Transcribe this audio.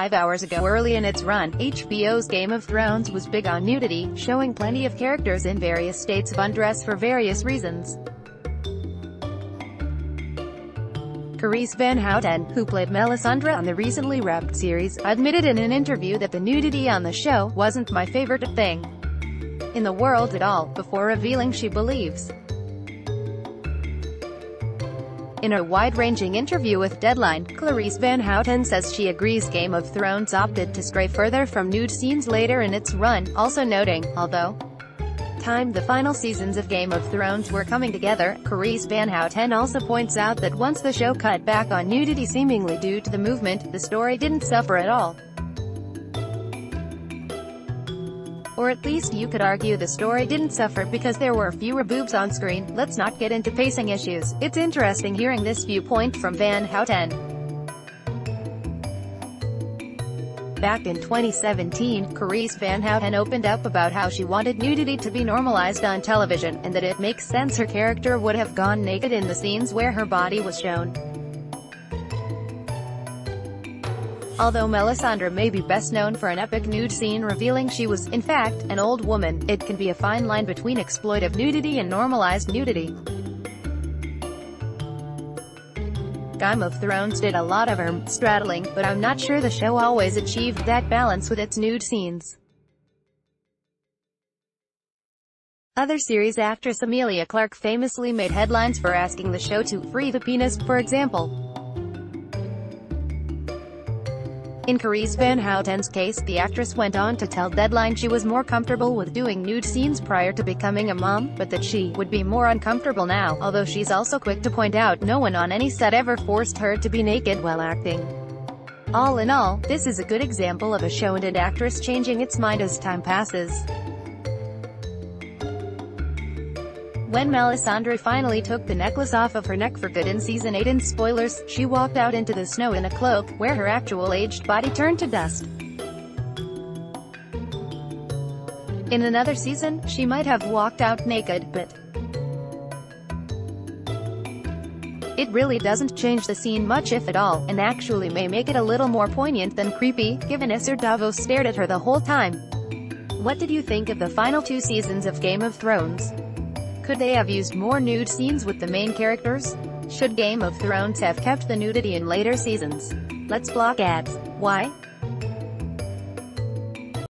5 hours ago. Early in its run, HBO's Game of Thrones was big on nudity, showing plenty of characters in various states of undress for various reasons. Carice Van Houten, who played Melisandre on the recently wrapped series, admitted in an interview that the nudity on the show wasn't my favorite thing in the world at all, before revealing she believes. In a wide-ranging interview with Deadline, Carice Van Houten says she agrees Game of Thrones opted to stray further from nude scenes later in its run, also noting, although the final seasons of Game of Thrones were coming together, Carice Van Houten also points out that once the show cut back on nudity seemingly due to the movement, the story didn't suffer at all. Or at least you could argue the story didn't suffer because there were fewer boobs on screen. Let's not get into pacing issues. It's interesting hearing this viewpoint from Van Houten. Back in 2017, Carice Van Houten opened up about how she wanted nudity to be normalized on television, and that it makes sense her character would have gone naked in the scenes where her body was shown. Although Melisandre may be best known for an epic nude scene revealing she was, in fact, an old woman, it can be a fine line between exploitive nudity and normalized nudity. Game of Thrones did a lot of straddling, but I'm not sure the show always achieved that balance with its nude scenes. Other series actress Emilia Clarke famously made headlines for asking the show to free the penis, for example. In Carice Van Houten's case, the actress went on to tell Deadline she was more comfortable with doing nude scenes prior to becoming a mom, but that she would be more uncomfortable now, although she's also quick to point out no one on any set ever forced her to be naked while acting. All in all, this is a good example of a show and an actress changing its mind as time passes. When Melisandre finally took the necklace off of her neck for good in Season 8 in spoilers, she walked out into the snow in a cloak, where her actual aged body turned to dust. In another season, she might have walked out naked, but it really doesn't change the scene much if at all, and actually may make it a little more poignant than creepy, given Sir Davos stared at her the whole time. What did you think of the final 2 seasons of Game of Thrones? Could they have used more nude scenes with the main characters? Should Game of Thrones have kept the nudity in later seasons? Let's block ads. Why?